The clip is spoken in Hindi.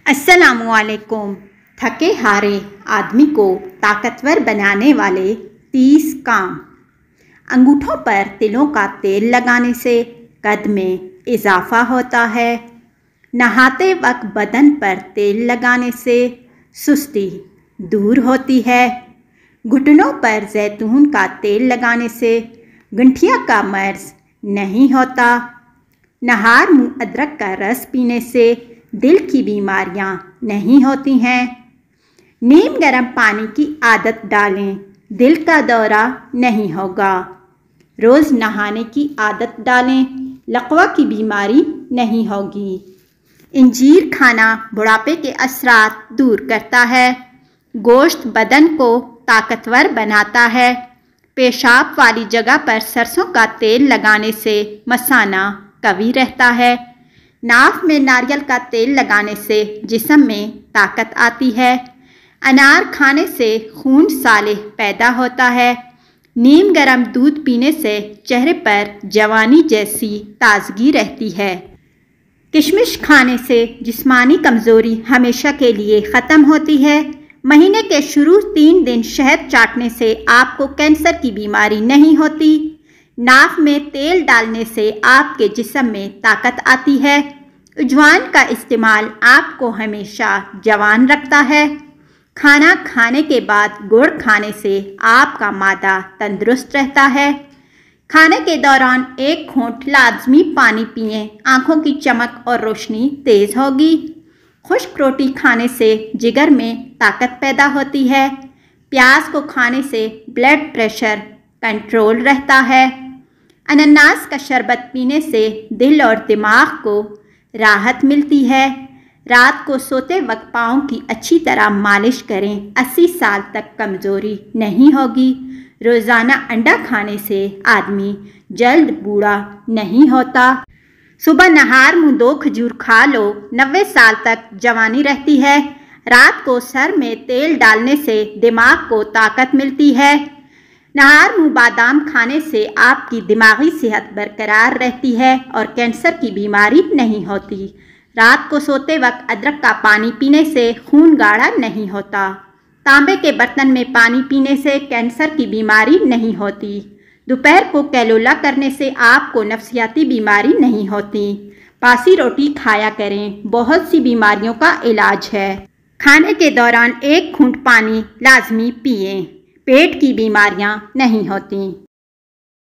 अस्सलामुअलैकुम। थके हारे आदमी को ताकतवर बनाने वाले 30 काम। अंगूठों पर तिलों का तेल लगाने से कद में इजाफा होता है। नहाते वक्त बदन पर तेल लगाने से सुस्ती दूर होती है। घुटनों पर जैतून का तेल लगाने से गंठिया का मर्ज नहीं होता। नहार मुँह अदरक का रस पीने से दिल की बीमारियां नहीं होती हैं। नीम गर्म पानी की आदत डालें, दिल का दौरा नहीं होगा। रोज़ नहाने की आदत डालें, लकवा की बीमारी नहीं होगी। इंजीर खाना बुढ़ापे के असरात दूर करता है। गोश्त बदन को ताकतवर बनाता है। पेशाब वाली जगह पर सरसों का तेल लगाने से मसाना कवी रहता है। नाक में नारियल का तेल लगाने से जिस्म में ताकत आती है। अनार खाने से खून साले पैदा होता है। नीम गर्म दूध पीने से चेहरे पर जवानी जैसी ताजगी रहती है। किशमिश खाने से जिस्मानी कमज़ोरी हमेशा के लिए ख़त्म होती है। महीने के शुरू 3 दिन शहद चाटने से आपको कैंसर की बीमारी नहीं होती। नाक में तेल डालने से आपके जिस्म में ताकत आती है। अजवाइन का इस्तेमाल आपको हमेशा जवान रखता है। खाना खाने के बाद गुड़ खाने से आपका मादा तंदुरुस्त रहता है। खाने के दौरान 1 घूंट लाजमी पानी पिएं, आँखों की चमक और रोशनी तेज़ होगी। खुश्क रोटी खाने से जिगर में ताकत पैदा होती है। प्याज को खाने से ब्लड प्रेशर कंट्रोल रहता है। अनानास का शरबत पीने से दिल और दिमाग को राहत मिलती है। रात को सोते वक्त पाँव की अच्छी तरह मालिश करें, 80 साल तक कमज़ोरी नहीं होगी। रोज़ाना अंडा खाने से आदमी जल्द बूढ़ा नहीं होता। सुबह नहार मुँह 2 खजूर खा लो, 90 साल तक जवानी रहती है। रात को सर में तेल डालने से दिमाग को ताकत मिलती है। नहार मुँह बादाम खाने से आपकी दिमागी सेहत बरकरार रहती है और कैंसर की बीमारी नहीं होती। रात को सोते वक्त अदरक का पानी पीने से खून गाढ़ा नहीं होता। तांबे के बर्तन में पानी पीने से कैंसर की बीमारी नहीं होती। दोपहर को कैलोला करने से आपको नफसियाती बीमारी नहीं होती। बासी रोटी खाया करें, बहुत सी बीमारियों का इलाज है। खाने के दौरान 1 घूंट पानी लाजमी पिएं, पेट की बीमारियां नहीं होती।